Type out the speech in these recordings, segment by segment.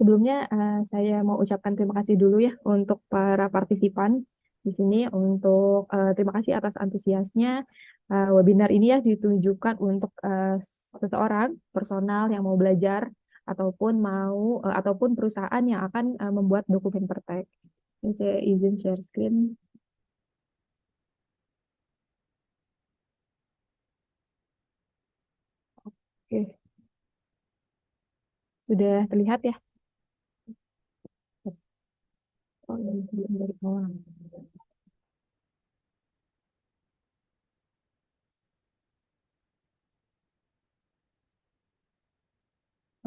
Sebelumnya saya mau ucapkan terima kasih dulu ya untuk para partisipan di sini untuk terima kasih atas antusiasnya. Webinar ini ya ditujukan untuk seseorang personal yang mau belajar ataupun perusahaan yang akan membuat dokumen pertek. Ini saya izin share screen. Oke, sudah terlihat ya? Oh, ini belum dari bawah.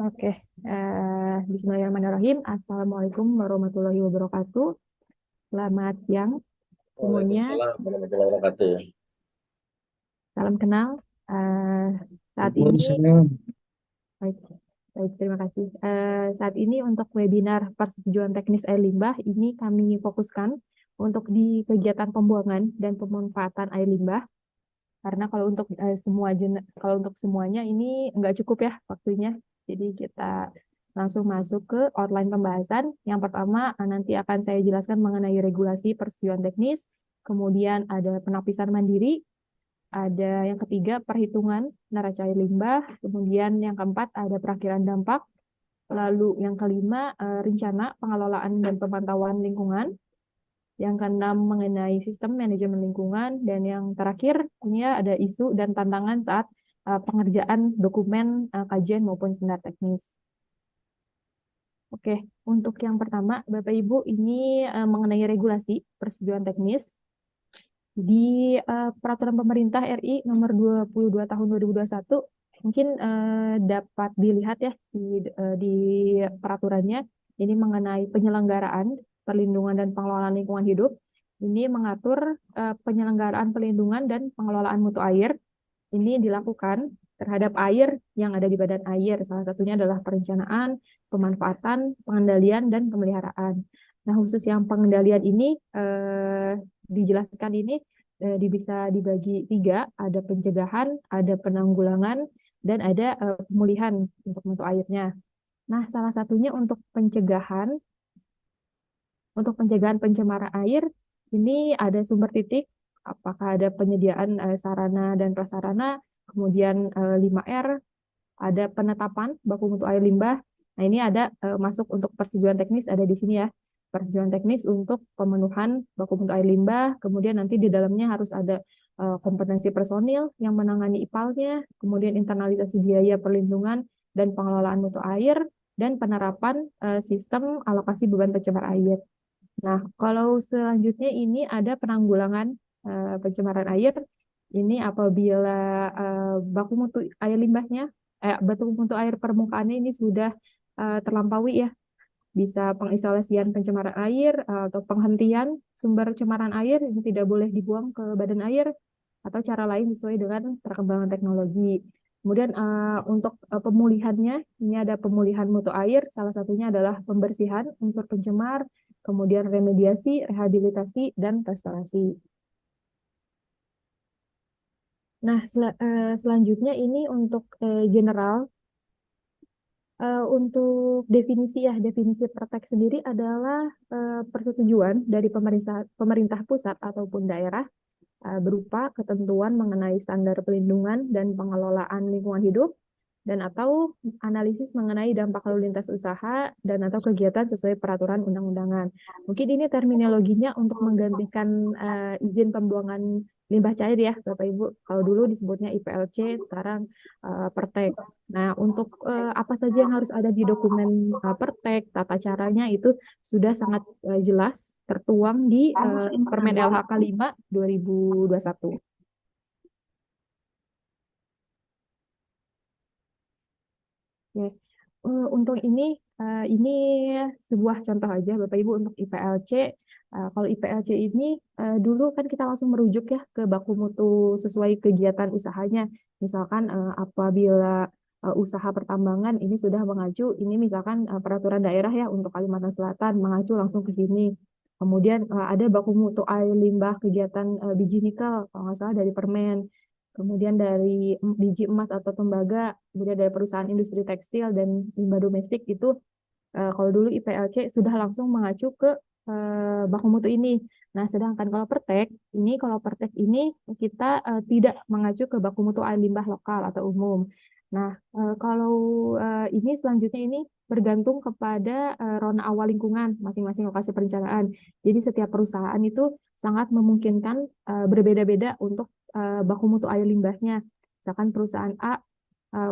Oke, Bismillahirrahmanirrahim. Assalamualaikum warahmatullahi wabarakatuh. Selamat siang semuanya. Waalaikumsalam warahmatullahi wabarakatuh. Salam kenal. Eh, saat ini, Waalaikumsalam. baik, baik, terima kasih. Saat ini untuk webinar persetujuan teknis air limbah ini kami fokuskan untuk di kegiatan pembuangan dan pemanfaatan air limbah. Karena kalau untuk semuanya ini nggak cukup ya waktunya. Jadi kita langsung masuk ke outline pembahasan. Yang pertama nanti akan saya jelaskan mengenai regulasi persetujuan teknis. Kemudian ada penapisan mandiri. Ada yang ketiga perhitungan neraca air limbah. Kemudian yang keempat ada perakhiran dampak. Lalu yang kelima rencana pengelolaan dan pemantauan lingkungan. Yang keenam mengenai sistem manajemen lingkungan, dan yang terakhir ini ya ada isu dan tantangan saat pengerjaan dokumen kajian maupun standar teknis. Oke, untuk yang pertama, Bapak Ibu, ini mengenai regulasi persetujuan teknis di Peraturan Pemerintah RI nomor 22 tahun 2021. Mungkin dapat dilihat ya di peraturannya, ini mengenai penyelenggaraan perlindungan dan pengelolaan lingkungan hidup. Ini mengatur penyelenggaraan perlindungan dan pengelolaan mutu air. Ini dilakukan terhadap air yang ada di badan air. Salah satunya adalah perencanaan, pemanfaatan, pengendalian, dan pemeliharaan. Nah, khusus yang pengendalian ini dijelaskan ini bisa dibagi tiga, ada pencegahan, ada penanggulangan, dan ada pemulihan untuk mutu airnya. Nah, salah satunya untuk pencegahan pencemaran air, ini ada sumber titik, apakah ada penyediaan sarana dan prasarana, kemudian 5R, ada penetapan baku mutu air limbah. Nah, ini ada masuk untuk persetujuan teknis ada di sini ya. Persetujuan teknis untuk pemenuhan baku mutu air limbah, kemudian nanti di dalamnya harus ada kompetensi personil yang menangani IPAL-nya, kemudian internalisasi biaya perlindungan dan pengelolaan mutu air, dan penerapan sistem alokasi beban pencemar air. Nah, kalau selanjutnya ini ada penanggulangan pencemaran air. Ini apabila baku mutu air limbahnya, baku mutu air permukaannya ini sudah terlampaui ya, bisa pengisolasian pencemaran air atau penghentian sumber cemaran air ini tidak boleh dibuang ke badan air atau cara lain sesuai dengan perkembangan teknologi. Kemudian untuk pemulihannya, ini ada pemulihan mutu air, salah satunya adalah pembersihan unsur pencemar, kemudian remediasi, rehabilitasi, dan restorasi. Nah, selanjutnya ini untuk general. Untuk definisi ya, definisi praktek sendiri adalah persetujuan dari pemerintah pusat ataupun daerah berupa ketentuan mengenai standar perlindungan dan pengelolaan lingkungan hidup, dan atau analisis mengenai dampak lalu lintas usaha dan atau kegiatan sesuai peraturan undang-undangan. Mungkin ini terminologinya untuk menggantikan izin pembuangan limbah cair ya, Bapak Ibu. Kalau dulu disebutnya IPLC, sekarang Pertek. Nah, untuk apa saja yang harus ada di dokumen Pertek, tata caranya itu sudah sangat jelas tertuang di Permen LHK 5 2021. Oke. Untuk ini sebuah contoh aja Bapak Ibu untuk IPLC. Kalau IPLC ini dulu kan kita langsung merujuk ya ke baku mutu sesuai kegiatan usahanya. Misalkan apabila usaha pertambangan ini sudah mengacu, ini misalkan peraturan daerah ya untuk Kalimantan Selatan mengacu langsung ke sini. Kemudian ada baku mutu air limbah kegiatan biji nikel, kalau nggak salah dari Permen. Kemudian dari biji emas atau tembaga, kemudian dari perusahaan industri tekstil dan limbah domestik itu Kalau dulu IPLC sudah langsung mengacu ke baku mutu ini. Nah, sedangkan kalau pertek ini kita tidak mengacu ke baku mutu air limbah lokal atau umum. Nah, kalau ini selanjutnya ini bergantung kepada rona awal lingkungan masing-masing lokasi perencanaan. Jadi setiap perusahaan itu sangat memungkinkan berbeda-beda untuk baku mutu air limbahnya. Misalkan perusahaan A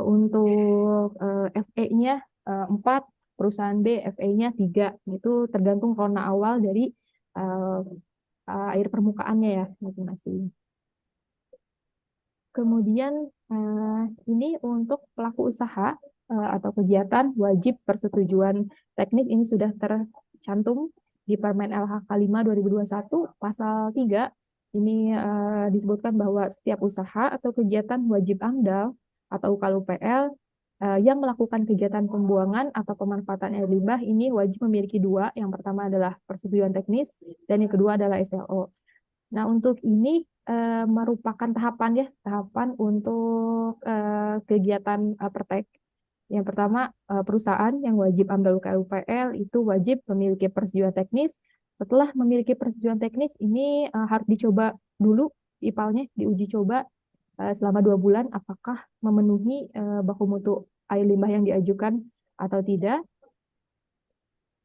untuk FE-nya 4, perusahaan B FE-nya 3. Itu tergantung rona awal dari uh, air permukaannya ya masing-masing. Kemudian ini untuk pelaku usaha atau kegiatan wajib persetujuan teknis ini sudah tercantum di Permen LHK 5 2021 pasal 3. Ini disebutkan bahwa setiap usaha atau kegiatan wajib AMDAL atau UKL-UPL yang melakukan kegiatan pembuangan atau pemanfaatan air limbah ini wajib memiliki dua. Yang pertama adalah persetujuan teknis dan yang kedua adalah SLO. Nah, untuk ini merupakan tahapan untuk kegiatan Pertek. Yang pertama, perusahaan yang wajib AMDAL UKL itu wajib memiliki persetujuan teknis. Setelah memiliki persetujuan teknis, ini harus dicoba dulu IPAL-nya, diuji coba selama 2 bulan apakah memenuhi baku mutu air limbah yang diajukan atau tidak.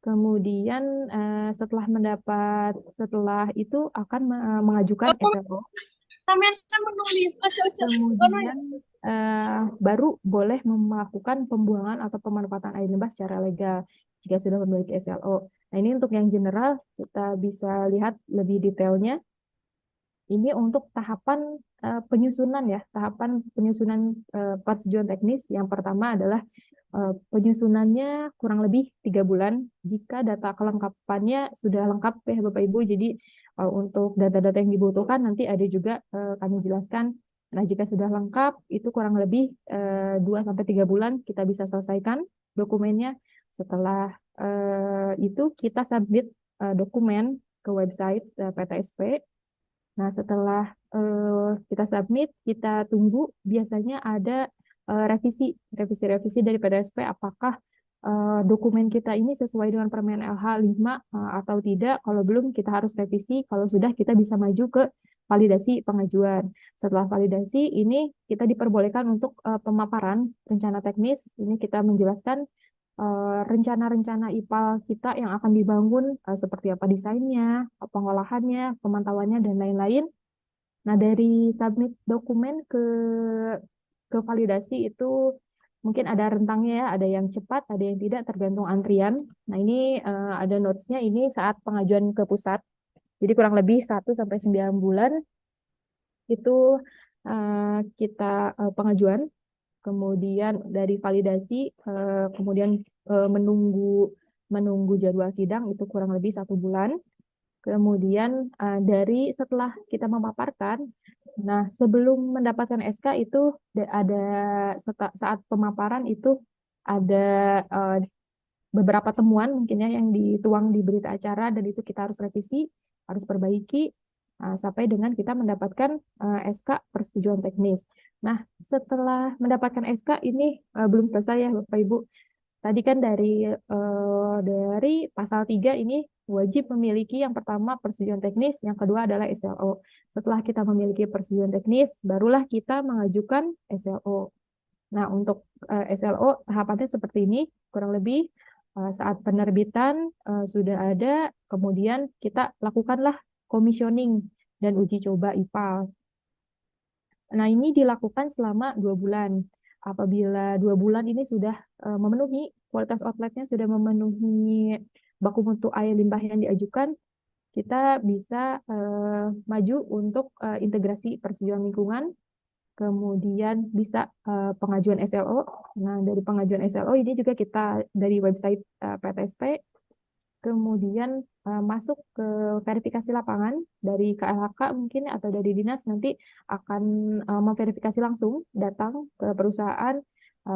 Kemudian setelah itu akan mengajukan SLO. Kemudian baru boleh melakukan pembuangan atau pemanfaatan air limbah secara legal jika sudah memiliki SLO. Nah, ini untuk yang general kita bisa lihat lebih detailnya. Ini untuk tahapan tahapan penyusunan persetujuan teknis. Yang pertama adalah penyusunannya kurang lebih 3 bulan jika data kelengkapannya sudah lengkap ya Bapak Ibu. Jadi untuk data-data yang dibutuhkan nanti ada juga kami jelaskan. Nah, jika sudah lengkap itu kurang lebih 2-3 bulan kita bisa selesaikan dokumennya. Setelah itu kita submit dokumen ke website PTSP. Nah, setelah kita submit, kita tunggu biasanya ada revisi dari PTSP apakah dokumen kita ini sesuai dengan Permen LH 5 atau tidak. Kalau belum, kita harus revisi. Kalau sudah, kita bisa maju ke validasi pengajuan. Setelah validasi, ini kita diperbolehkan untuk pemaparan rencana teknis. Ini kita menjelaskan rencana-rencana IPAL kita yang akan dibangun seperti apa desainnya, pengolahannya, pemantauannya, dan lain-lain. Nah, dari submit dokumen ke validasi itu mungkin ada rentangnya ya, ada yang cepat, ada yang tidak, tergantung antrian. Nah, ini ada notes-nya ini saat pengajuan ke pusat. Jadi kurang lebih 1-9 bulan itu kita pengajuan, kemudian dari validasi, kemudian menunggu jadwal sidang itu kurang lebih 1 bulan. Kemudian setelah kita memaparkan, nah sebelum mendapatkan SK itu ada saat pemaparan itu ada beberapa temuan mungkinnya yang dituang di berita acara dan itu kita harus revisi, harus perbaiki sampai dengan kita mendapatkan SK persetujuan teknis. Nah, setelah mendapatkan SK ini belum selesai ya Bapak Ibu. Tadi kan dari pasal 3 ini wajib memiliki yang pertama persetujuan teknis, yang kedua adalah SLO. Setelah kita memiliki persetujuan teknis, barulah kita mengajukan SLO. Nah, untuk SLO tahapannya seperti ini, kurang lebih saat penerbitan sudah ada, kemudian kita lakukanlah commissioning dan uji coba IPAL. Nah, ini dilakukan selama 2 bulan. Apabila 2 bulan ini sudah memenuhi, kualitas outletnya sudah memenuhi baku mutu air limbah yang diajukan, kita bisa maju untuk integrasi persetujuan lingkungan, kemudian bisa pengajuan SLO. Nah, dari pengajuan SLO ini juga kita dari website PTSP, kemudian masuk ke verifikasi lapangan dari KLHK mungkin atau dari dinas nanti akan memverifikasi langsung, datang ke perusahaan,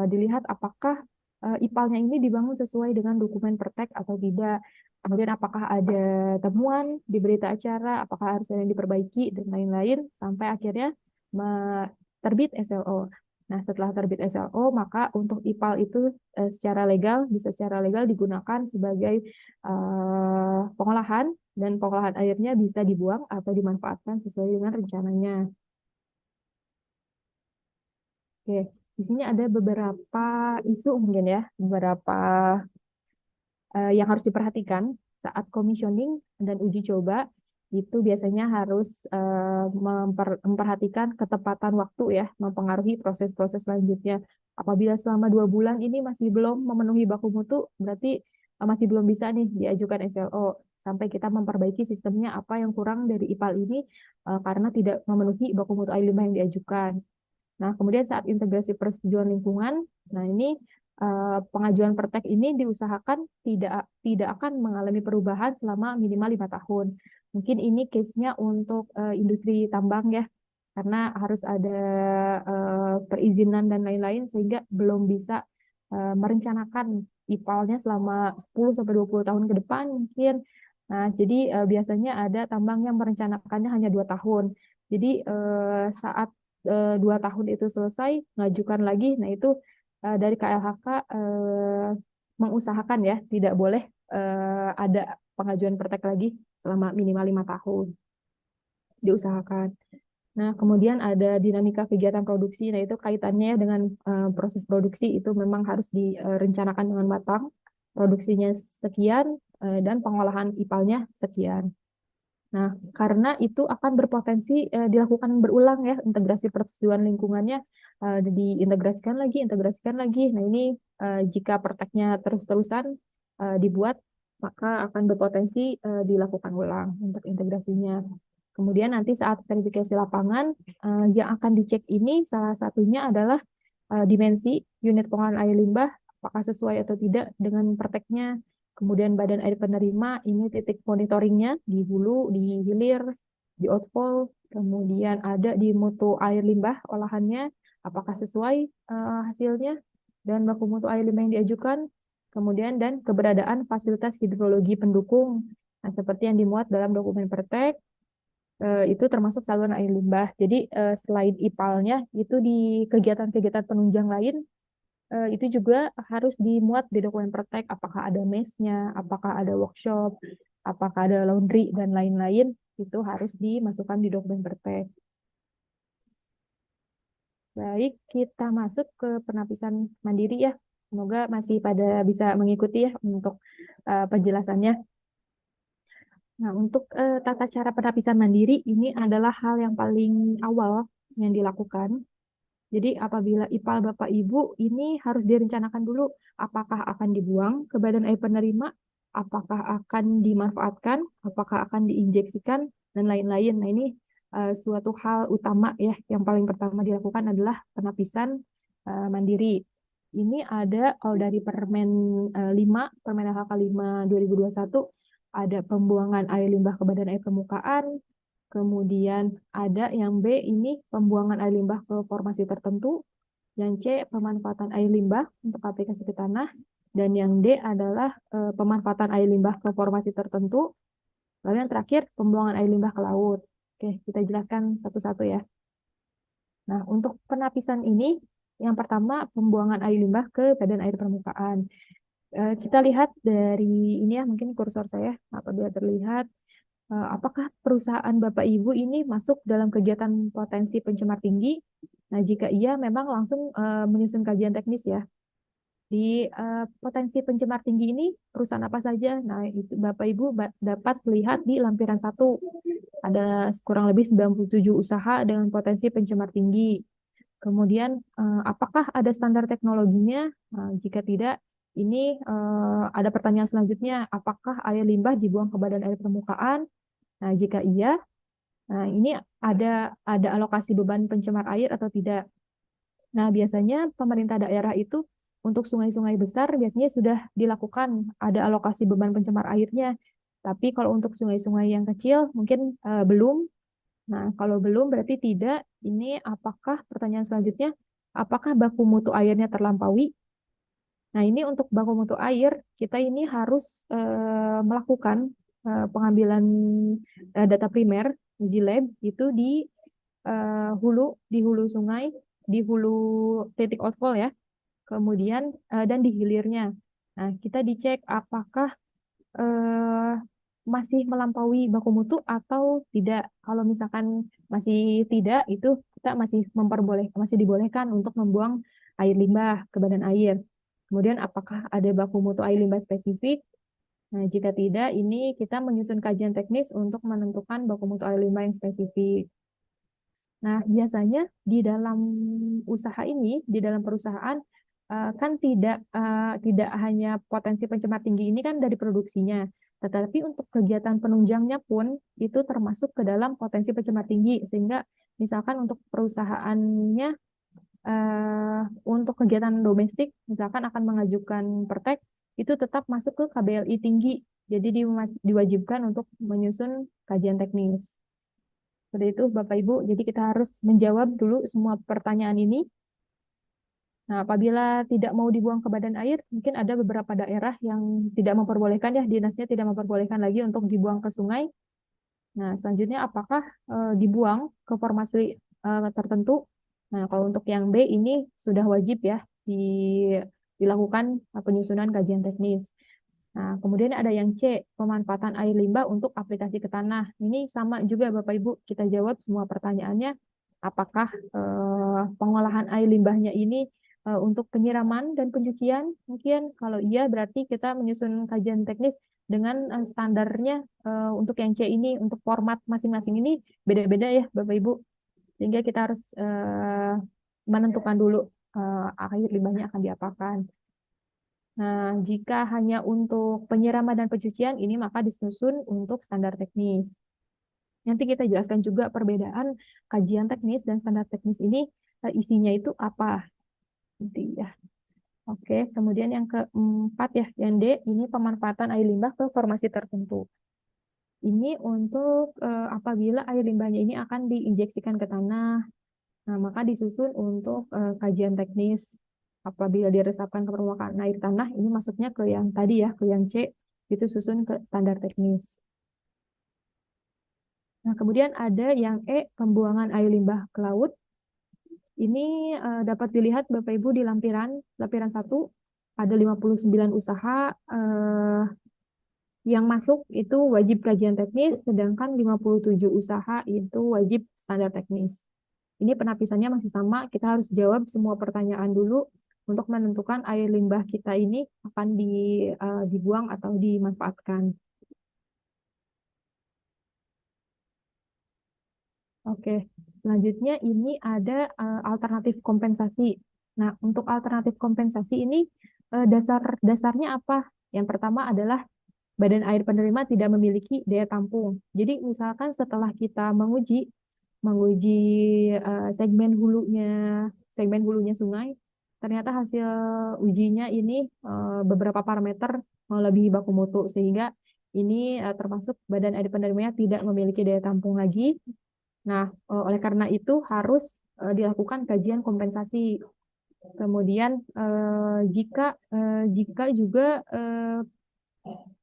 dilihat apakah IPAL-nya ini dibangun sesuai dengan dokumen Pertek atau tidak. Kemudian apakah ada temuan di berita acara, apakah harus ada yang diperbaiki dan lain-lain sampai akhirnya terbit SLO. Nah, setelah terbit SLO, maka untuk IPAL itu bisa secara legal digunakan sebagai pengolahan, dan pengolahan airnya bisa dibuang atau dimanfaatkan sesuai dengan rencananya. Oke, di sini ada beberapa isu mungkin ya, beberapa yang harus diperhatikan saat commissioning dan uji coba. Itu biasanya harus memperhatikan ketepatan waktu ya, mempengaruhi proses-proses selanjutnya. Apabila selama 2 bulan ini masih belum memenuhi baku mutu, berarti masih belum bisa nih diajukan SLO. Sampai kita memperbaiki sistemnya apa yang kurang dari IPAL ini karena tidak memenuhi baku mutu air limbah yang diajukan. Nah, kemudian saat integrasi persetujuan lingkungan, nah ini pengajuan pertek ini diusahakan tidak akan mengalami perubahan selama minimal 5 tahun. Mungkin ini case-nya untuk industri tambang ya, karena harus ada perizinan dan lain-lain sehingga belum bisa merencanakan IPAL-nya selama 10 sampai 20 tahun ke depan mungkin. Nah, jadi biasanya ada tambang yang merencanakannya hanya 2 tahun. Jadi saat 2 tahun itu selesai, ngajukan lagi. Nah, itu dari KLHK mengusahakan ya, tidak boleh ada pengajuan pertek lagi selama minimal 5 tahun. Diusahakan. Nah, kemudian ada dinamika kegiatan produksi. Nah, itu kaitannya dengan proses produksi itu memang harus direncanakan dengan matang. Produksinya sekian dan pengolahan IPAL-nya sekian. Nah, karena itu akan berpotensi dilakukan berulang ya, integrasi persetujuan lingkungannya integrasikan lagi. Nah, ini jika perteknya terus-terusan dibuat, maka akan berpotensi dilakukan ulang untuk integrasinya. Kemudian nanti saat verifikasi lapangan, yang akan dicek ini salah satunya adalah dimensi unit pengolahan air limbah, apakah sesuai atau tidak dengan perteknya. Kemudian badan air penerima, ini titik monitoringnya di hulu, di hilir, di outfall. Kemudian ada di mutu air limbah olahannya, apakah sesuai hasilnya, dan baku mutu air limbah yang diajukan. Kemudian dan keberadaan fasilitas hidrologi pendukung, nah, seperti yang dimuat dalam dokumen pertek, itu termasuk saluran air limbah. Jadi selain IPAL-nya, itu di kegiatan-kegiatan penunjang lain, itu juga harus dimuat di dokumen praktek, apakah ada mesnya, apakah ada workshop, apakah ada laundry, dan lain-lain, itu harus dimasukkan di dokumen praktek. Baik, kita masuk ke penapisan mandiri ya. Semoga masih pada bisa mengikuti ya untuk penjelasannya. Nah, untuk tata cara penapisan mandiri ini adalah hal yang paling awal yang dilakukan. Jadi apabila IPAL Bapak Ibu ini harus direncanakan dulu apakah akan dibuang ke badan air penerima, apakah akan dimanfaatkan, apakah akan diinjeksikan, dan lain-lain. Nah, ini suatu hal utama ya, yang paling pertama dilakukan adalah penapisan mandiri. Ini ada kalau dari Permen 5, Permen LHK 5 2021, ada pembuangan air limbah ke badan air permukaan. Kemudian ada yang B ini pembuangan air limbah ke formasi tertentu. Yang C pemanfaatan air limbah untuk aplikasi ke tanah. Dan yang D adalah pemanfaatan air limbah ke formasi tertentu. Lalu yang terakhir pembuangan air limbah ke laut. Oke, kita jelaskan satu-satu ya. Nah, untuk penapisan ini, yang pertama pembuangan air limbah ke badan air permukaan. Kita lihat dari ini ya, mungkin kursor saya apabila terlihat. Apakah perusahaan Bapak Ibu ini masuk dalam kegiatan potensi pencemar tinggi? Nah, jika iya, memang langsung menyusun kajian teknis ya. Di potensi pencemar tinggi ini, perusahaan apa saja? Nah, itu Bapak Ibu dapat lihat di lampiran 1. Ada kurang lebih 97 usaha dengan potensi pencemar tinggi. Kemudian, apakah ada standar teknologinya? Nah, jika tidak, ini ada pertanyaan selanjutnya, apakah air limbah dibuang ke badan air permukaan? Nah, jika iya, nah ini ada alokasi beban pencemar air atau tidak. Nah, biasanya pemerintah daerah itu untuk sungai-sungai besar biasanya sudah dilakukan ada alokasi beban pencemar airnya. Tapi kalau untuk sungai-sungai yang kecil mungkin belum. Nah, kalau belum berarti tidak. Ini apakah pertanyaan selanjutnya, apakah baku mutu airnya terlampaui? Nah, ini untuk baku mutu air, kita ini harus melakukan pengambilan data primer, uji lab, itu di hulu sungai. di hulu titik outfall ya, kemudian dan di hilirnya. Nah, kita dicek apakah eh, masih melampaui baku mutu atau tidak. Kalau misalkan masih tidak, itu kita masih dibolehkan untuk membuang air limbah ke badan air. Kemudian apakah ada baku mutu air limbah spesifik? Nah, jika tidak, ini kita menyusun kajian teknis untuk menentukan baku mutu air limbah yang spesifik. Nah, biasanya di dalam usaha ini, di dalam perusahaan, kan tidak hanya potensi pencemar tinggi ini kan dari produksinya, tetapi untuk kegiatan penunjangnya pun itu termasuk ke dalam potensi pencemar tinggi, sehingga misalkan untuk perusahaannya untuk kegiatan domestik, misalkan akan mengajukan pertek, itu tetap masuk ke KBLI tinggi, jadi diwajibkan untuk menyusun kajian teknis. Seperti itu, Bapak Ibu. Jadi kita harus menjawab dulu semua pertanyaan ini. Nah, apabila tidak mau dibuang ke badan air, mungkin ada beberapa daerah yang tidak memperbolehkan ya, dinasnya tidak memperbolehkan lagi untuk dibuang ke sungai. Nah, selanjutnya apakah dibuang ke formasi tertentu? Nah, kalau untuk yang B ini sudah wajib ya dilakukan penyusunan kajian teknis. Nah, kemudian ada yang C, pemanfaatan air limbah untuk aplikasi ke tanah. Ini sama juga Bapak Ibu, kita jawab semua pertanyaannya. Apakah pengolahan air limbahnya ini untuk penyiraman dan pencucian? Mungkin kalau iya berarti kita menyusun kajian teknis dengan standarnya untuk yang C ini, untuk format masing-masing ini beda-beda ya Bapak Ibu. Sehingga kita harus menentukan dulu air limbahnya akan diapakan. Nah, jika hanya untuk penyiraman dan pencucian, ini maka disusun untuk standar teknis. Nanti kita jelaskan juga perbedaan kajian teknis dan standar teknis ini isinya itu apa. Nanti ya. Oke, kemudian yang keempat ya, yang D, ini pemanfaatan air limbah ke formasi tertentu. Ini untuk apabila air limbahnya ini akan diinjeksikan ke tanah, nah maka disusun untuk kajian teknis. Apabila diresapkan ke permukaan air tanah, ini masuknya ke yang tadi ya, ke yang C, itu susun ke standar teknis. Nah, kemudian ada yang E, pembuangan air limbah ke laut. Ini dapat dilihat Bapak Ibu di lampiran 1, ada 59 usaha yang masuk itu wajib kajian teknis, sedangkan 57 usaha itu wajib standar teknis. Ini penapisannya masih sama, kita harus jawab semua pertanyaan dulu untuk menentukan air limbah kita ini akan dibuang atau dimanfaatkan. Oke, selanjutnya ini ada alternatif kompensasi. Nah, untuk alternatif kompensasi ini dasarnya apa? Yang pertama adalah badan air penerima tidak memiliki daya tampung. Jadi misalkan setelah kita menguji segmen hulunya sungai, ternyata hasil ujinya ini beberapa parameter melebihi baku mutu, sehingga ini termasuk badan air penerimanya tidak memiliki daya tampung lagi. Nah, oleh karena itu harus dilakukan kajian kompensasi. Kemudian jika juga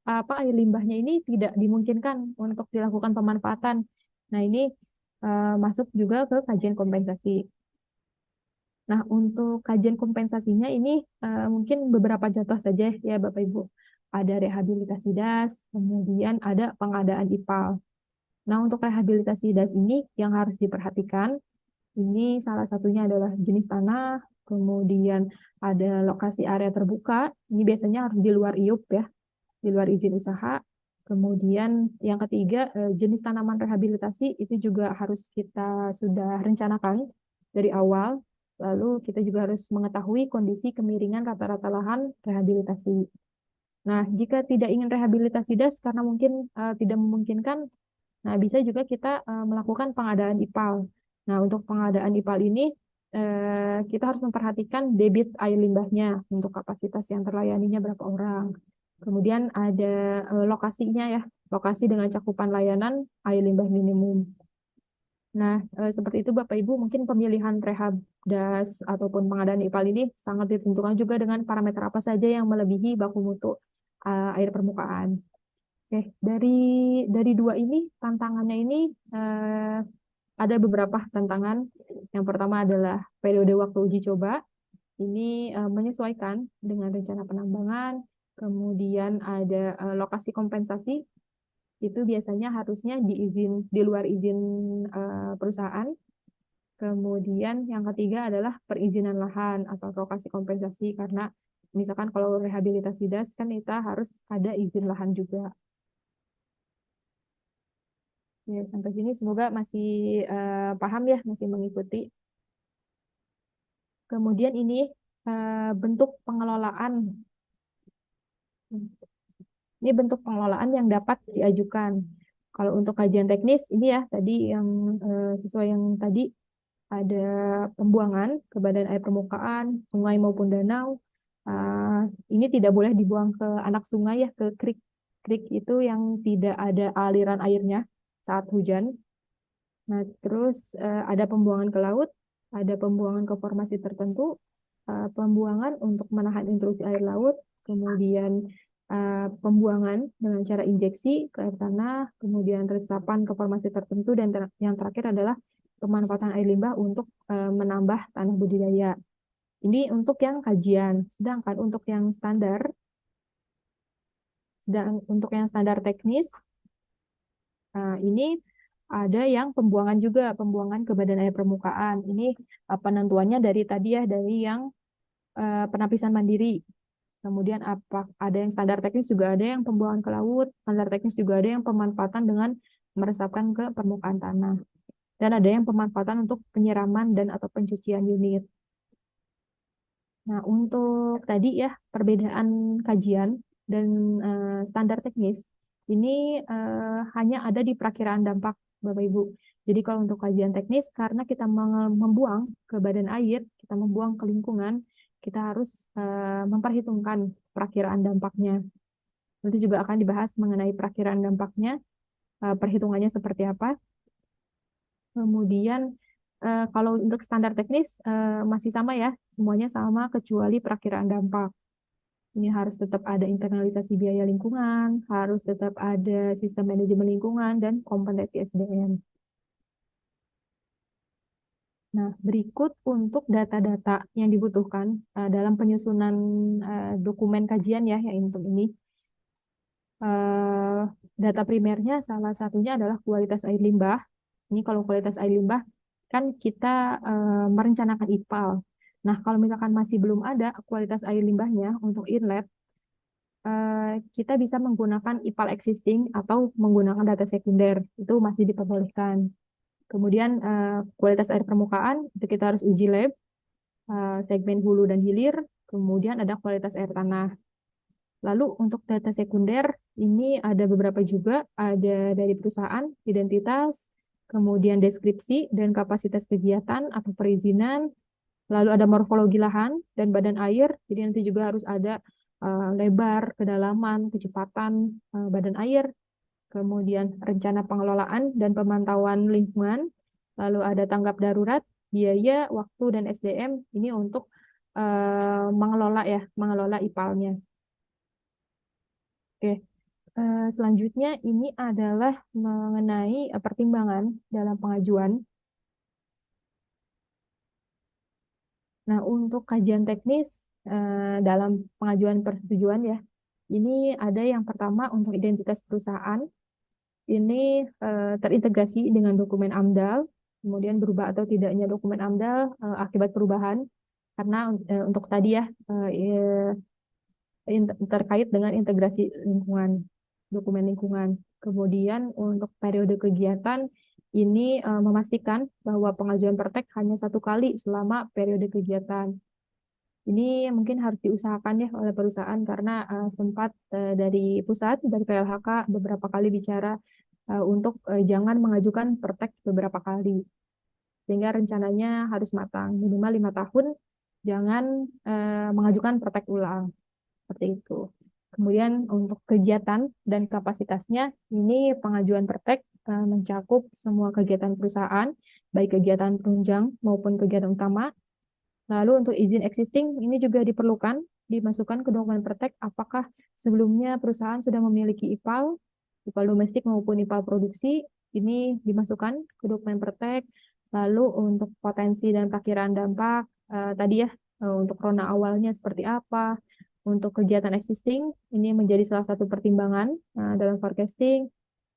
air limbahnya ini tidak dimungkinkan untuk dilakukan pemanfaatan. Nah, ini masuk juga ke kajian kompensasi. Nah, untuk kajian kompensasinya ini mungkin beberapa contoh saja ya Bapak Ibu. Ada rehabilitasi das, kemudian ada pengadaan IPAL. Nah, untuk rehabilitasi das ini yang harus diperhatikan, ini salah satunya adalah jenis tanah, kemudian ada lokasi area terbuka, ini biasanya harus di luar IUP ya, di luar izin usaha. Kemudian yang ketiga, jenis tanaman rehabilitasi itu juga harus kita sudah rencanakan dari awal. Lalu kita juga harus mengetahui kondisi kemiringan rata-rata lahan rehabilitasi. Nah, jika tidak ingin rehabilitasi das karena mungkin tidak memungkinkan, nah bisa juga kita melakukan pengadaan IPAL. Nah, untuk pengadaan IPAL ini kita harus memperhatikan debit air limbahnya untuk kapasitas yang terlayaninya berapa orang. Kemudian ada lokasinya ya, lokasi dengan cakupan layanan air limbah minimum. Nah, seperti itu Bapak Ibu, mungkin pemilihan rehab das ataupun pengadaan IPAL ini sangat ditentukan juga dengan parameter apa saja yang melebihi baku mutu air permukaan. Oke, dari dua ini tantangannya ini ada beberapa tantangan. Yang pertama adalah periode waktu uji coba. Ini menyesuaikan dengan rencana penambangan. Kemudian ada lokasi kompensasi. Itu biasanya harusnya di luar izin perusahaan. Kemudian yang ketiga adalah perizinan lahan atau lokasi kompensasi karena misalkan kalau rehabilitasi das kan kita harus ada izin lahan juga. Ya, sampai sini semoga masih paham ya, masih mengikuti. Kemudian ini bentuk pengelolaan. Ini bentuk pengelolaan yang dapat diajukan. Kalau untuk kajian teknis, ini ya tadi yang sesuai yang tadi ada pembuangan ke badan air permukaan, sungai maupun danau. Ini tidak boleh dibuang ke anak sungai ya, ke krik. Krik itu yang tidak ada aliran airnya saat hujan. Nah, terus ada pembuangan ke laut, ada pembuangan ke formasi tertentu, pembuangan untuk menahan intrusi air laut, kemudian pembuangan dengan cara injeksi ke air tanah, kemudian resapan ke formasi tertentu, dan yang terakhir adalah pemanfaatan air limbah untuk menambah tanah budidaya. Ini untuk yang kajian, sedangkan untuk yang standar teknis, ini ada yang pembuangan juga, pembuangan ke badan air permukaan. Ini penentuannya dari tadi ya, dari yang penapisan mandiri. Kemudian ada yang standar teknis juga ada yang pembuangan ke laut, standar teknis juga ada yang pemanfaatan dengan meresapkan ke permukaan tanah. Dan ada yang pemanfaatan untuk penyiraman dan atau pencucian unit. Nah, untuk tadi ya perbedaan kajian dan standar teknis ini hanya ada di perakiraan dampak Bapak Ibu. Jadi kalau untuk kajian teknis karena kita membuang ke badan air, kita membuang ke lingkungan, kita harus memperhitungkan perakiraan dampaknya. Nanti juga akan dibahas mengenai perakiraan dampaknya, perhitungannya seperti apa. Kemudian kalau untuk standar teknis masih sama ya, semuanya sama kecuali perakiraan dampak. Ini harus tetap ada internalisasi biaya lingkungan, harus tetap ada sistem manajemen lingkungan, dan kompetensi SDM. Nah, berikut untuk data-data yang dibutuhkan dalam penyusunan dokumen kajian ya, yang untuk ini. Data primernya salah satunya adalah kualitas air limbah. Ini kalau kualitas air limbah, kan kita merencanakan IPAL. Nah, kalau misalkan masih belum ada kualitas air limbahnya untuk inlet, kita bisa menggunakan IPAL existing atau menggunakan data sekunder. Itu masih diperbolehkan. Kemudian kualitas air permukaan, itu kita harus uji lab, segmen hulu dan hilir. Kemudian ada kualitas air tanah. Lalu untuk data sekunder, ini ada beberapa juga, ada dari perusahaan, identitas, kemudian deskripsi dan kapasitas kegiatan atau perizinan, lalu ada morfologi lahan dan badan air, jadi nanti juga harus ada lebar, kedalaman, kecepatan badan air, kemudian rencana pengelolaan dan pemantauan lingkungan, lalu ada tanggap darurat, biaya, waktu, dan SDM, ini untuk mengelola IPAL-nya. Oke. Selanjutnya ini adalah mengenai pertimbangan dalam pengajuan. Nah, untuk kajian teknis dalam pengajuan persetujuan ya, ini ada yang pertama untuk identitas perusahaan. Ini terintegrasi dengan dokumen AMDAL, kemudian berubah atau tidaknya dokumen AMDAL akibat perubahan. Karena untuk tadi ya, terkait dengan integrasi lingkungan, dokumen lingkungan. Kemudian untuk periode kegiatan ini memastikan bahwa pengajuan pertek hanya 1 kali selama periode kegiatan. Ini mungkin harus diusahakan ya oleh perusahaan karena sempat dari pusat, dari PLHK beberapa kali bicara untuk jangan mengajukan pertek beberapa kali. Sehingga rencananya harus matang, minimal 5 tahun, jangan mengajukan pertek ulang. Seperti itu. Kemudian untuk kegiatan dan kapasitasnya, ini pengajuan pertek mencakup semua kegiatan perusahaan, baik kegiatan penunjang maupun kegiatan utama. Lalu untuk izin existing, ini juga diperlukan, dimasukkan ke dokumen pertek apakah sebelumnya perusahaan sudah memiliki IPAL domestik maupun IPAL produksi, ini dimasukkan ke dokumen pertek. Lalu untuk potensi dan perkiraan dampak, tadi ya, untuk rona awalnya seperti apa, untuk kegiatan existing, ini menjadi salah satu pertimbangan dalam forecasting.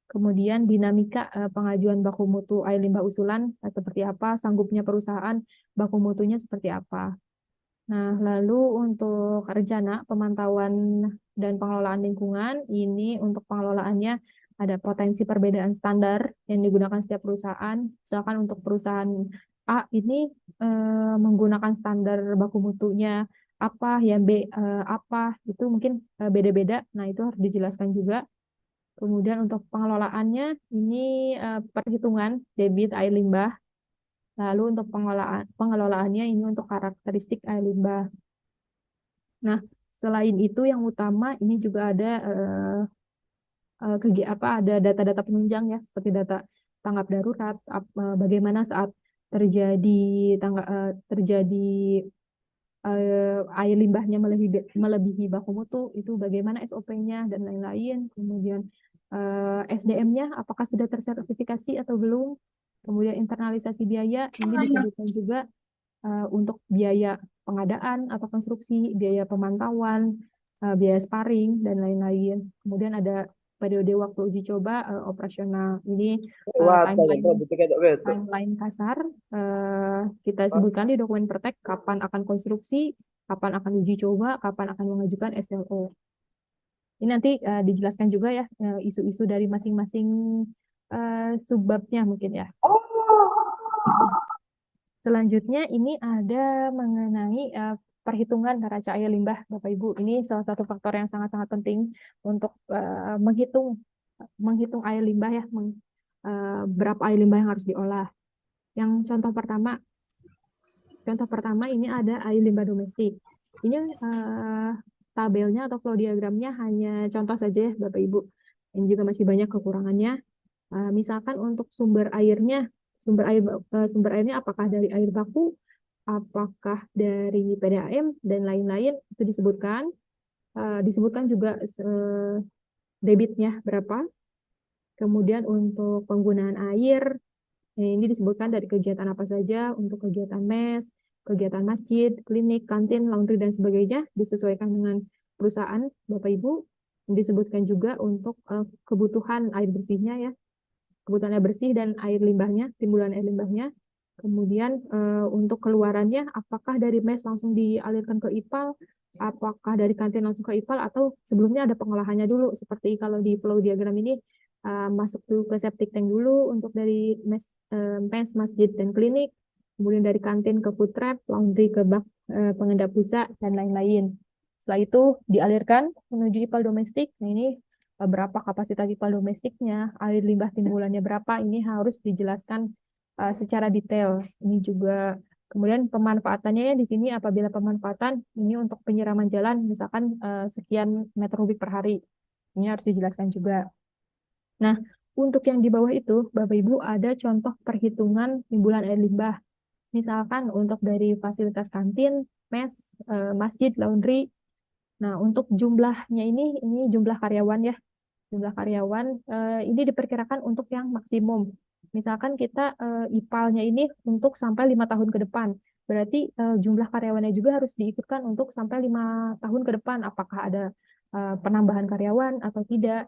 Kemudian dinamika pengajuan baku mutu air limbah usulan seperti apa, sanggupnya perusahaan baku mutunya seperti apa. Nah, lalu untuk rencana pemantauan dan pengelolaan lingkungan, ini untuk pengelolaannya ada potensi perbedaan standar yang digunakan setiap perusahaan. Misalkan untuk perusahaan A ini menggunakan standar baku mutunya apa, yang B apa, itu mungkin beda-beda. Nah, itu harus dijelaskan juga. Kemudian untuk pengelolaannya, ini perhitungan debit air limbah. Lalu untuk pengelolaannya ini untuk karakteristik air limbah. Nah, selain itu yang utama ini juga ada ada data-data penunjang ya, seperti data tanggap darurat, bagaimana saat terjadi terjadi air limbahnya melebihi baku mutu, itu bagaimana SOP-nya dan lain-lain. Kemudian SDM-nya apakah sudah tersertifikasi atau belum. Kemudian internalisasi biaya, ini disebutkan juga untuk biaya pengadaan atau konstruksi, biaya pemantauan, biaya sparring, dan lain-lain. Kemudian ada periode waktu uji coba operasional. Ini timeline timeline kasar kita sebutkan di dokumen Pertek kapan akan konstruksi, kapan akan uji coba, kapan akan mengajukan SLO. Ini nanti dijelaskan juga ya isu-isu dari masing-masing subbabnya mungkin ya. Selanjutnya ini ada mengenai perhitungan neraca air limbah, Bapak Ibu. Ini salah satu faktor yang sangat-sangat penting untuk menghitung air limbah ya, berapa air limbah yang harus diolah. Yang contoh pertama ini ada air limbah domestik. Ini tabelnya atau flow diagramnya hanya contoh saja ya, Bapak Ibu. Ini juga masih banyak kekurangannya. Misalkan untuk sumber airnya apakah dari air baku, apakah dari PDAM dan lain-lain, itu disebutkan juga debitnya berapa. Kemudian untuk penggunaan air, ini disebutkan dari kegiatan apa saja, untuk kegiatan mes, kegiatan masjid, klinik, kantin, laundry, dan sebagainya, disesuaikan dengan perusahaan, Bapak Ibu. Disebutkan juga untuk kebutuhan air bersihnya ya, kebutuhan air bersih dan air limbahnya, timbulan air limbahnya. Kemudian untuk keluarannya, apakah dari mes langsung dialirkan ke IPAL, apakah dari kantin langsung ke IPAL, atau sebelumnya ada pengolahannya dulu, seperti kalau di flow diagram ini masuk dulu ke septic tank dulu untuk dari mes, masjid, dan klinik, kemudian dari kantin ke food trap, laundry ke bak pengendap busa, dan lain-lain. Setelah itu dialirkan menuju IPAL domestik. Nah, ini berapa kapasitas IPAL domestiknya, air limbah timbulannya berapa, ini harus dijelaskan secara detail. Ini juga kemudian pemanfaatannya ya di sini, apabila pemanfaatan ini untuk penyiraman jalan misalkan sekian meter kubik per hari. Ini harus dijelaskan juga. Nah, untuk yang di bawah itu Bapak Ibu ada contoh perhitungan timbulan air limbah. Misalkan untuk dari fasilitas kantin, mes, masjid, laundry. Nah, untuk jumlahnya ini jumlah karyawan ya. Jumlah karyawan ini diperkirakan untuk yang maksimum. Misalkan kita IPAL-nya ini untuk sampai 5 tahun ke depan. Berarti jumlah karyawannya juga harus diikutkan untuk sampai 5 tahun ke depan. Apakah ada penambahan karyawan atau tidak.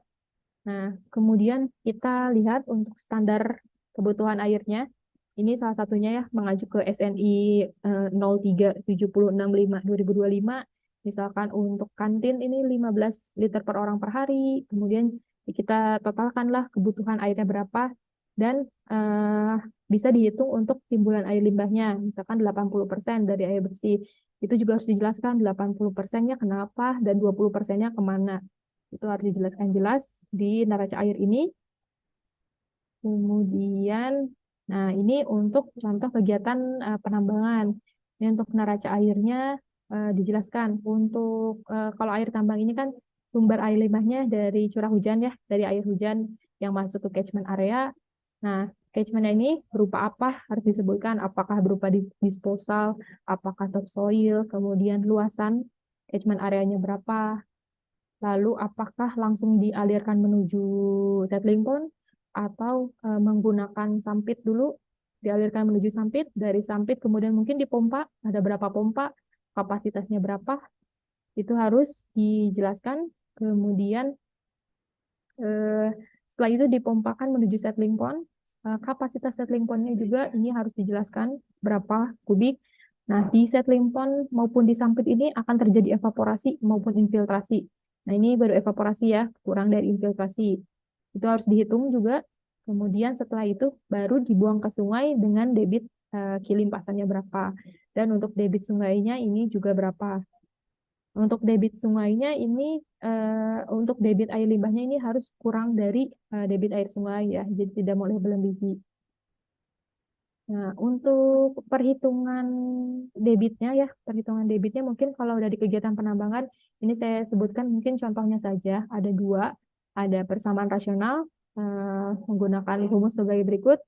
Nah, kemudian kita lihat untuk standar kebutuhan airnya. Ini salah satunya ya mengaju ke SNI 037065/2025. Misalkan untuk kantin ini 15 liter per orang per hari. Kemudian kita totalkanlah kebutuhan airnya berapa dan bisa dihitung untuk timbulan air limbahnya. Misalkan 80% dari air bersih. Itu juga harus dijelaskan 80%-nya kenapa dan 20%-nya kemana. Itu harus dijelaskan jelas di neraca air ini. Kemudian, nah ini untuk contoh kegiatan penambangan. Ini untuk neraca airnya dijelaskan. Untuk kalau air tambang ini kan sumber air limbahnya dari curah hujan ya, dari air hujan yang masuk ke catchment area. Nah, catchment ini berupa apa harus disebutkan. Apakah berupa disposal, apakah topsoil, kemudian luasan catchment areanya berapa, lalu apakah langsung dialirkan menuju settling pond atau menggunakan sampit dulu. dialirkan menuju Sampit, dari Sampit kemudian mungkin dipompa, ada berapa pompa, kapasitasnya berapa, itu harus dijelaskan. Kemudian eh, setelah itu dipompakan menuju settling pond. Kapasitas settling pondnya juga ini harus dijelaskan berapa kubik. Nah, di settling pond maupun di Sampit ini akan terjadi evaporasi maupun infiltrasi. Nah, ini baru evaporasi ya, kurang dari infiltrasi. Itu harus dihitung juga. Kemudian setelah itu baru dibuang ke sungai dengan debit kilimpasannya berapa. Dan untuk debit sungainya ini juga berapa. Untuk debit sungainya ini, untuk debit air limbahnya ini harus kurang dari debit air sungai ya, jadi tidak boleh melebihi. Nah, untuk perhitungan debitnya ya, perhitungan debitnya mungkin kalau dari kegiatan penambangan, ini saya sebutkan mungkin contohnya saja, ada dua, ada persamaan rasional menggunakan rumus sebagai berikut,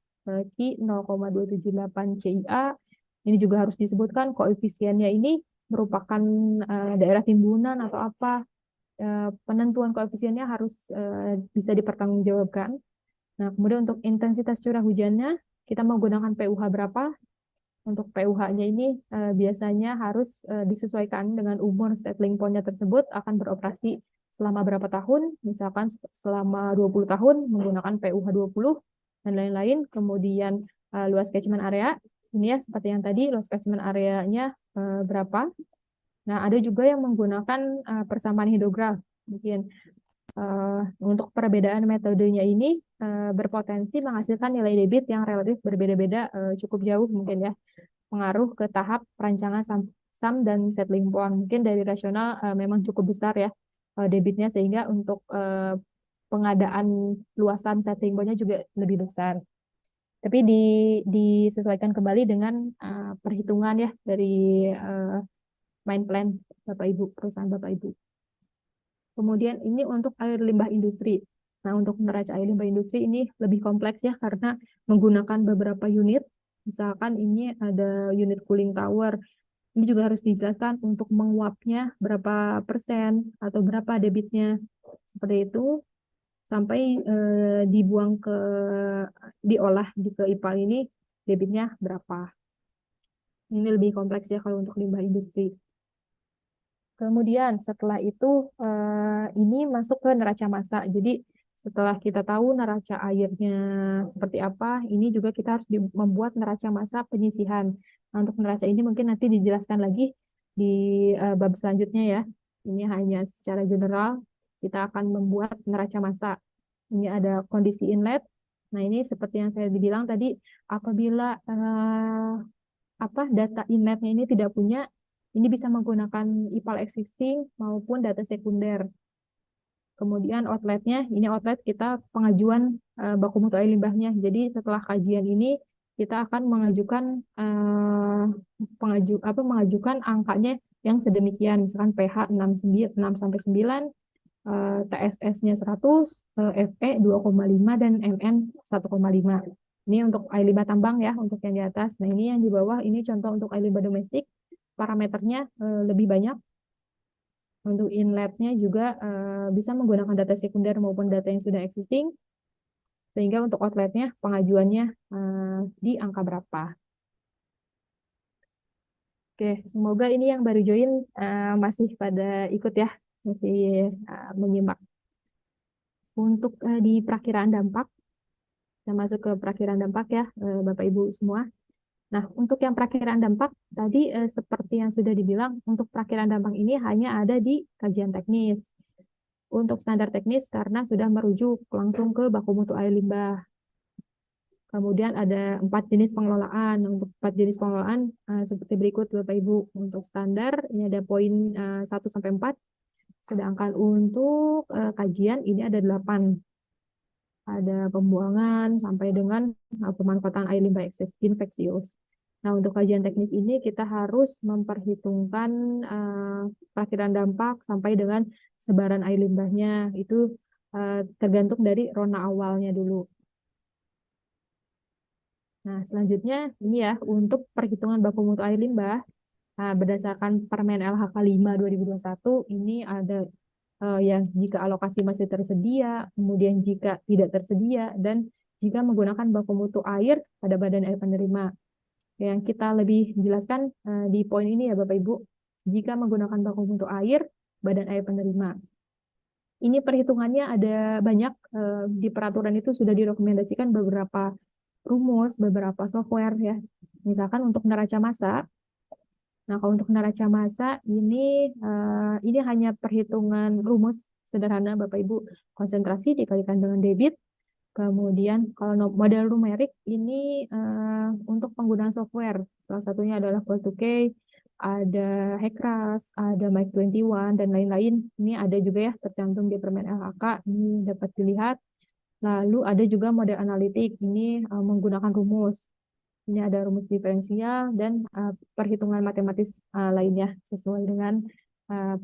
Q 0,278 CIA, ini juga harus disebutkan koefisiennya ini merupakan daerah timbunan atau apa, penentuan koefisiennya harus bisa dipertanggungjawabkan. Nah, kemudian untuk intensitas curah hujannya, kita menggunakan PUH berapa? Untuk PUH-nya ini biasanya harus disesuaikan dengan umur settling pondnya tersebut akan beroperasi selama berapa tahun, misalkan selama 20 tahun menggunakan PUH 20 dan lain-lain. Kemudian luas catchment area, ini ya seperti yang tadi, luas catchment areanya berapa. Nah, ada juga yang menggunakan persamaan hidrograf. Mungkin untuk perbedaan metodenya ini berpotensi menghasilkan nilai debit yang relatif berbeda-beda cukup jauh mungkin ya, pengaruh ke tahap perancangan SAM dan settling pond. Mungkin dari rasional memang cukup besar ya debitnya, sehingga untuk pengadaan luasan settling pondnya juga lebih besar. Tapi disesuaikan kembali dengan perhitungan ya dari main plan Bapak Ibu, perusahaan Bapak Ibu. Kemudian ini untuk air limbah industri. Nah, untuk neraca air limbah industri ini lebih kompleks ya karena menggunakan beberapa unit. Misalkan ini ada unit cooling tower. Ini juga harus dijelaskan untuk menguapnya berapa persen atau berapa debitnya. Seperti itu sampai dibuang ke diolah di ke IPAL ini debitnya berapa. Ini lebih kompleks ya kalau untuk limbah industri. Kemudian setelah itu ini masuk ke neraca massa. Jadi setelah kita tahu neraca airnya seperti apa, ini juga kita harus membuat neraca massa penyisihan. Nah, untuk neraca ini mungkin nanti dijelaskan lagi di bab selanjutnya ya. Ini hanya secara general kita akan membuat neraca massa. Ini ada kondisi inlet. Nah, ini seperti yang saya bilang tadi, apabila data inletnya ini tidak punya, ini bisa menggunakan IPAL existing maupun data sekunder. Kemudian outletnya, ini outlet kita pengajuan baku mutu air limbahnya. Jadi setelah kajian ini kita akan mengajukan mengajukan angkanya yang sedemikian, misalkan pH 6 sampai 9, TSS-nya 100, Fe 2,5 dan Mn 1,5. Ini untuk air limbah tambang ya, untuk yang di atas. Nah, ini yang di bawah, ini contoh untuk air limbah domestik. Parameternya lebih banyak. Untuk inletnya juga bisa menggunakan data sekunder maupun data yang sudah existing. Sehingga untuk outletnya, pengajuannya di angka berapa. Oke, semoga ini yang baru join masih pada ikut ya, masih menyimak. Untuk di perakiraan dampak, kita masuk ke perakiraan dampak ya, Bapak Ibu semua. Nah, untuk yang perakiraan dampak, tadi seperti yang sudah dibilang, untuk perakiraan dampak ini hanya ada di kajian teknis. Untuk standar teknis karena sudah merujuk langsung ke baku mutu air limbah. Kemudian ada 4 jenis pengelolaan. Untuk 4 jenis pengelolaan seperti berikut Bapak Ibu. Untuk standar ini ada poin 1-4. Sedangkan untuk kajian ini ada 8. Ada pembuangan sampai dengan pemanfaatan air limbah infeksius. Nah, untuk kajian teknis ini kita harus memperhitungkan perakiraan dampak sampai dengan sebaran air limbahnya. Itu tergantung dari rona awalnya dulu. Nah, selanjutnya ini ya, untuk perhitungan baku mutu air limbah, berdasarkan Permen LHK 5 2021, ini ada yang jika alokasi masih tersedia, kemudian jika tidak tersedia, dan jika menggunakan baku mutu air pada badan air penerima. Yang kita lebih jelaskan di poin ini ya Bapak Ibu, jika menggunakan baku mutu air badan air penerima. Ini perhitungannya ada banyak, di peraturan itu sudah direkomendasikan beberapa rumus, beberapa software ya. Misalkan untuk neraca massa. Nah, kalau untuk neraca massa ini hanya perhitungan rumus sederhana Bapak Ibu. Konsentrasi dikalikan dengan debit. Kemudian kalau model numerik ini untuk penggunaan software. Salah satunya adalah Call2K, ada Hekras, ada Mike21 dan lain-lain. Ini ada juga ya tercantum di Permen LHK. Ini dapat dilihat. Lalu ada juga model analitik. Ini menggunakan rumus. Ini ada rumus diferensial dan perhitungan matematis lainnya sesuai dengan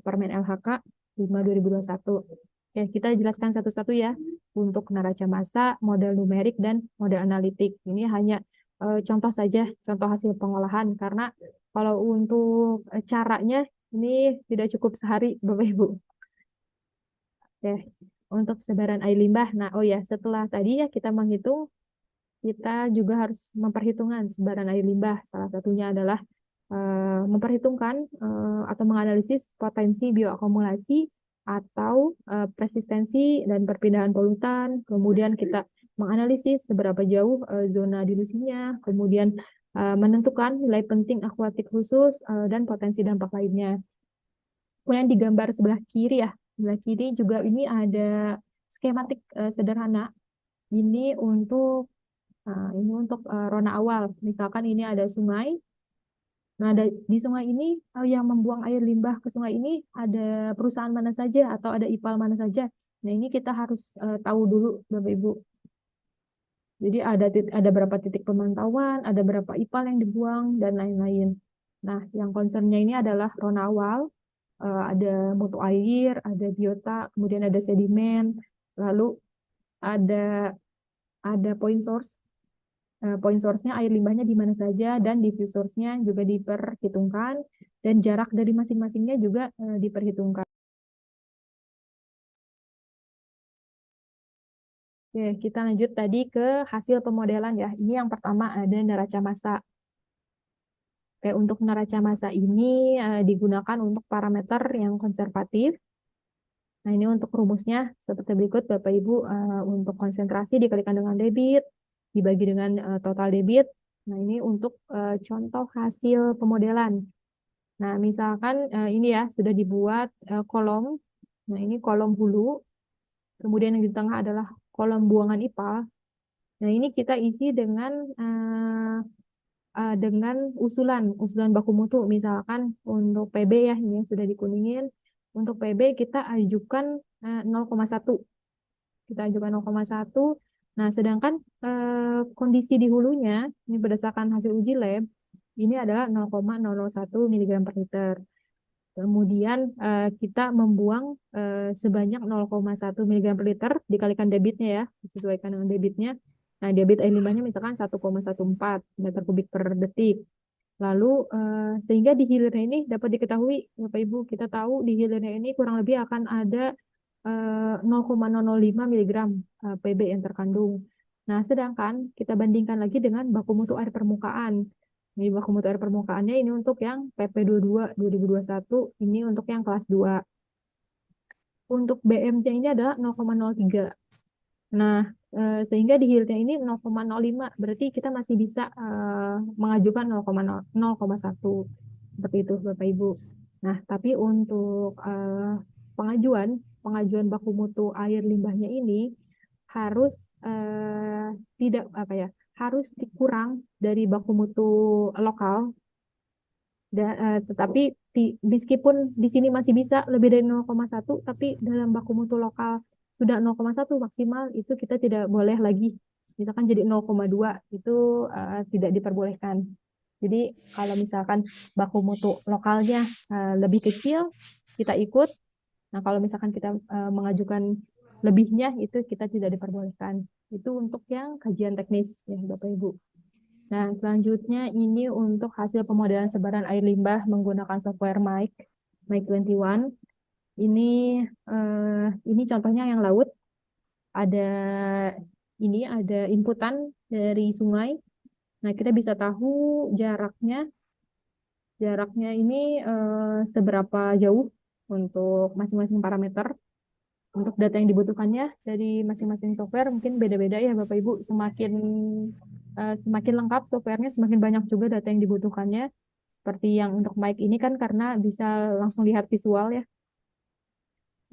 Permen LHK 5/2021. Oke, kita jelaskan satu-satu ya untuk neraca massa, model numerik, dan model analitik. Ini hanya contoh saja, contoh hasil pengolahan, karena kalau untuk caranya ini tidak cukup sehari, Bapak Ibu. Oke, untuk sebaran air limbah. Nah, oh ya, setelah tadi ya kita menghitung, kita juga harus memperhitungkan sebaran air limbah. Salah satunya adalah memperhitungkan atau menganalisis potensi bioakumulasi atau persistensi dan perpindahan polutan. Kemudian kita menganalisis seberapa jauh zona dilusinya, kemudian menentukan nilai penting akuatik khusus dan potensi dampak lainnya. Kemudian di gambar sebelah kiri ya, sebelah kiri juga ini ada skematik sederhana. Ini untuk rona awal. Misalkan ini ada sungai. Nah, di sungai ini yang membuang air limbah ke sungai ini ada perusahaan mana saja atau ada IPAL mana saja. Nah, ini kita harus tahu dulu, Bapak Ibu. Jadi ada berapa titik pemantauan, ada berapa IPAL yang dibuang dan lain-lain. Nah, yang concernnya ini adalah rona awal, ada mutu air, ada biota, kemudian ada sedimen, lalu ada point source. Point source-nya air limbahnya di mana saja dan diffuse source-nya juga diperhitungkan dan jarak dari masing-masingnya juga diperhitungkan. Oke, kita lanjut tadi ke hasil pemodelan ya. Ini yang pertama ada neraca massa. Oke, untuk neraca massa ini digunakan untuk parameter yang konservatif. Nah, ini untuk rumusnya seperti berikut Bapak Ibu, untuk konsentrasi dikalikan dengan debit, dibagi dengan total debit. Nah, ini untuk contoh hasil pemodelan. Nah, misalkan ini ya sudah dibuat kolom. Nah, ini kolom hulu. Kemudian yang di tengah adalah kolom buangan IPAL. Nah, ini kita isi dengan usulan baku mutu. Misalkan untuk PB ya, ini yang sudah dikuningin. Untuk PB kita ajukan 0,1. Kita ajukan 0,1. Nah, sedangkan kondisi di hulunya, ini berdasarkan hasil uji lab, ini adalah 0,001 mg per liter. Kemudian kita membuang sebanyak 0,1 mg per liter dikalikan debitnya ya, disesuaikan dengan debitnya. Nah, debit air limbahnya misalkan 1,14 meter kubik per detik. Lalu sehingga di hilirnya ini dapat diketahui, Bapak Ibu, kita tahu di hilirnya ini kurang lebih akan ada 0,005 mg PB yang terkandung. Nah, sedangkan kita bandingkan lagi dengan baku mutu air permukaan. Ini baku mutu air permukaannya ini untuk yang PP22 2021, ini untuk yang kelas 2. Untuk BM-nya ini adalah 0,03. Nah, sehingga di yield-nya ini 0,05, berarti kita masih bisa mengajukan 0,1. Seperti itu, Bapak Ibu. Nah, tapi untuk pengajuan baku mutu air limbahnya ini harus tidak apa ya, harus dikurang dari baku mutu lokal. Tetapi meskipun di sini masih bisa lebih dari 0,1, tapi dalam baku mutu lokal sudah 0,1 maksimal, itu kita tidak boleh lagi. Misalkan jadi 0,2, itu tidak diperbolehkan. Jadi kalau misalkan baku mutu lokalnya lebih kecil, kita ikut. Nah, kalau misalkan kita mengajukan lebihnya, itu kita tidak diperbolehkan. Itu untuk yang kajian teknis ya Bapak Ibu. Nah, selanjutnya ini untuk hasil pemodelan sebaran air limbah menggunakan software Mike21. Ini contohnya yang laut. Ada ini ada inputan dari sungai. Nah, kita bisa tahu jaraknya. Jaraknya ini seberapa jauh untuk masing-masing parameter. Untuk data yang dibutuhkannya dari masing-masing software mungkin beda-beda ya Bapak Ibu. Semakin lengkap softwarenya, semakin banyak juga data yang dibutuhkannya. Seperti yang untuk mic ini kan karena bisa langsung lihat visual ya.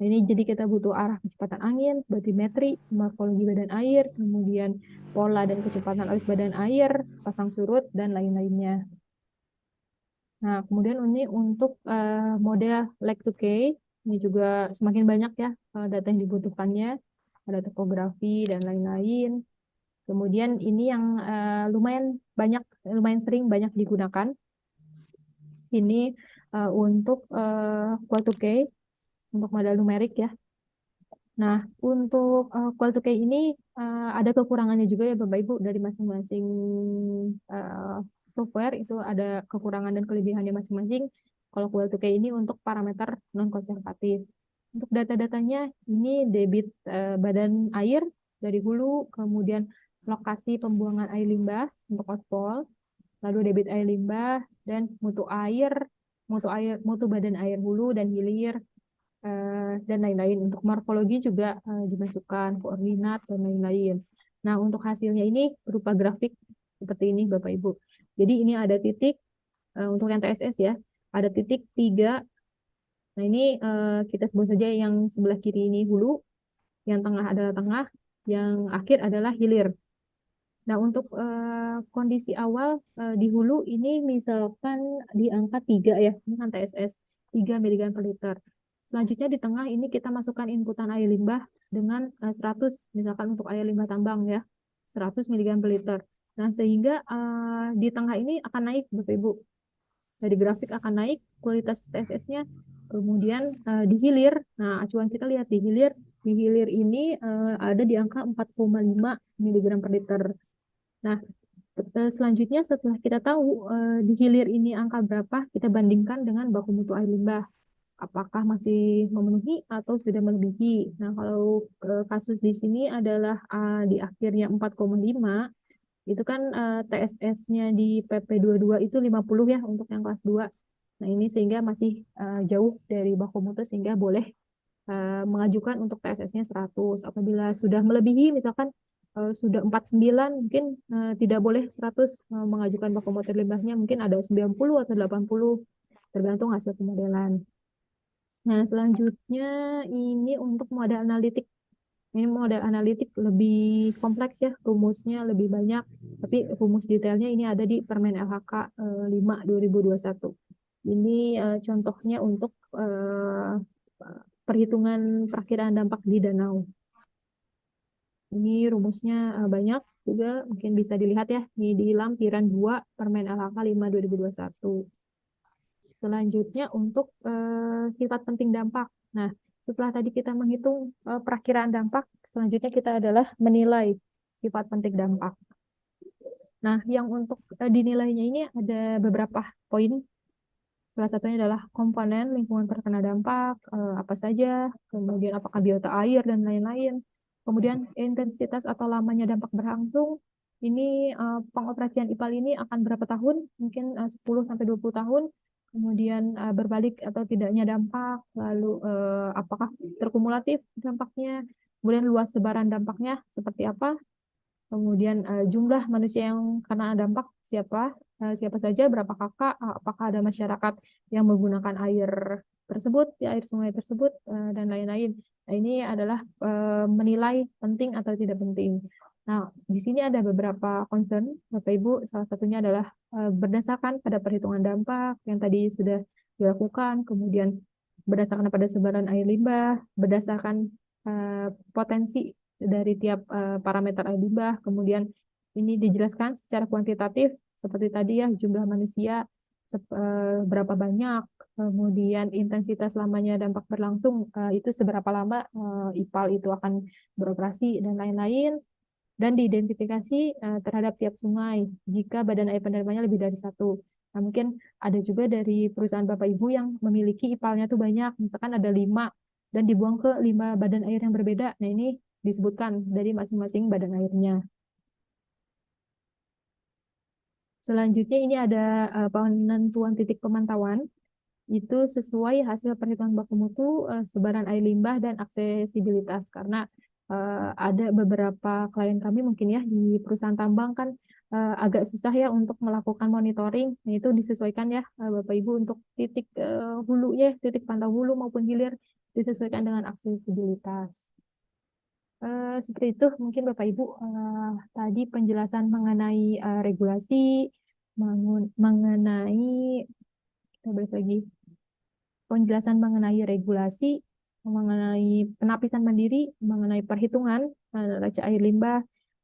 Nah, ini jadi kita butuh arah kecepatan angin, batimetri, morfologi badan air, kemudian pola dan kecepatan arus badan air, pasang surut, dan lain-lainnya. Nah, kemudian ini untuk model leg to K, ini juga semakin banyak ya data yang dibutuhkannya, ada topografi dan lain-lain. Kemudian ini yang lumayan banyak, lumayan sering banyak digunakan. Ini untuk qual to K, untuk model numerik ya. Nah, untuk qual to K ini ada kekurangannya juga ya Bapak Ibu dari masing-masing uh, software itu ada kekurangan dan kelebihannya masing-masing. Kalau qual to K ini untuk parameter non-konservatif. Untuk data-datanya ini debit badan air dari hulu, kemudian lokasi pembuangan air limbah untuk outfall, lalu debit air limbah dan mutu badan air hulu dan hilir, dan lain-lain. Untuk morfologi juga dimasukkan koordinat dan lain-lain. Nah, untuk hasilnya ini berupa grafik seperti ini Bapak Ibu. Jadi ini ada titik untuk yang TSS ya, ada titik 3. Nah, ini kita sebut saja yang sebelah kiri ini hulu, yang tengah adalah tengah, yang akhir adalah hilir. Nah, untuk kondisi awal di hulu ini misalkan di angka 3 ya, ini kan TSS 3 mg per liter. Selanjutnya di tengah ini kita masukkan inputan air limbah dengan 100, misalkan untuk air limbah tambang ya, 100 mg per liter. Nah, sehingga di tengah ini akan naik Bapak Ibu. Dari grafik akan naik kualitas TSS-nya. Kemudian di hilir, nah acuan kita lihat di hilir ini ada di angka 4,5 mg per liter. Nah, selanjutnya setelah kita tahu di hilir ini angka berapa, kita bandingkan dengan baku mutu air limbah. Apakah masih memenuhi atau sudah melebihi? Nah, kalau kasus di sini adalah di akhirnya 4,5, itu kan TSS-nya di PP22 itu 50 ya untuk yang kelas 2. Nah, ini sehingga masih jauh dari baku mutu sehingga boleh mengajukan untuk TSS-nya 100. Apabila sudah melebihi, misalkan sudah 49, mungkin tidak boleh 100 mengajukan baku mutu limbahnya, mungkin ada 90 atau 80, tergantung hasil pemodelan. Nah, selanjutnya ini untuk model analitik. Ini model analitik lebih kompleks ya, rumusnya lebih banyak, tapi rumus detailnya ini ada di Permen LHK 5 2021. Ini contohnya untuk perhitungan perakiraan dampak di danau. Ini rumusnya banyak juga, mungkin bisa dilihat ya di lampiran 2 Permen LHK 5 2021. Selanjutnya untuk sifat penting dampak. Nah, setelah tadi kita menghitung perakiraan dampak, selanjutnya kita adalah menilai sifat penting dampak. Nah, yang untuk dinilainya ini ada beberapa poin. Salah satunya adalah komponen lingkungan terkena dampak, apa saja, kemudian apakah biota air, dan lain-lain. Kemudian intensitas atau lamanya dampak berlangsung. Ini pengoperasian IPAL ini akan berapa tahun? Mungkin 10-20 tahun. Kemudian berbalik atau tidaknya dampak, lalu apakah terkumulatif dampaknya, kemudian luas sebaran dampaknya seperti apa, kemudian jumlah manusia yang kena dampak siapa saja, berapa kakak, apakah ada masyarakat yang menggunakan air tersebut, ya, air sungai tersebut, dan lain-lain. Nah, ini adalah menilai penting atau tidak penting. Nah, di sini ada beberapa concern, Bapak Ibu. Salah satunya adalah berdasarkan pada perhitungan dampak yang tadi sudah dilakukan, kemudian berdasarkan pada sebaran air limbah, berdasarkan potensi dari tiap parameter air limbah, kemudian ini dijelaskan secara kuantitatif seperti tadi ya, jumlah manusia berapa banyak, kemudian intensitas lamanya dampak berlangsung itu seberapa lama IPAL itu akan beroperasi dan lain-lain, dan diidentifikasi terhadap tiap sungai jika badan air penerimanya lebih dari satu. Nah, mungkin ada juga dari perusahaan Bapak Ibu yang memiliki IPAL-nya tuh banyak, misalkan ada 5 dan dibuang ke 5 badan air yang berbeda. Nah, ini disebutkan dari masing-masing badan airnya. Selanjutnya ini ada penentuan titik pemantauan. Itu sesuai hasil perhitungan baku mutu, sebaran air limbah, dan aksesibilitas. Karena ada beberapa klien kami mungkin ya di perusahaan tambang kan agak susah ya untuk melakukan monitoring. Nah, itu disesuaikan ya Bapak Ibu untuk titik hulunya, titik pantau hulu maupun hilir disesuaikan dengan aksesibilitas. Seperti itu mungkin Bapak Ibu tadi penjelasan mengenai regulasi, mengenai kita balik lagi penjelasan mengenai regulasi, mengenai penapisan mandiri, mengenai perhitungan raca air limbah,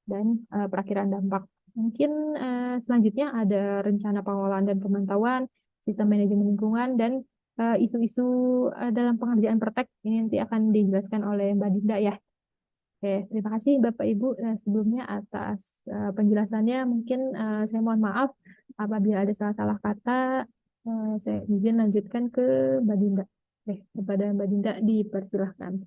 dan perakiraan dampak. Mungkin selanjutnya ada rencana pengelolaan dan pemantauan, sistem manajemen lingkungan, dan isu-isu dalam pengerjaan praktek. Ini nanti akan dijelaskan oleh Mbak Dinda ya. Oke, terima kasih Bapak Ibu sebelumnya atas penjelasannya. Mungkin saya mohon maaf apabila ada salah-salah kata. Saya izin lanjutkan ke Mbak Dinda. Kepada Mbak Dinda dipersilahkan.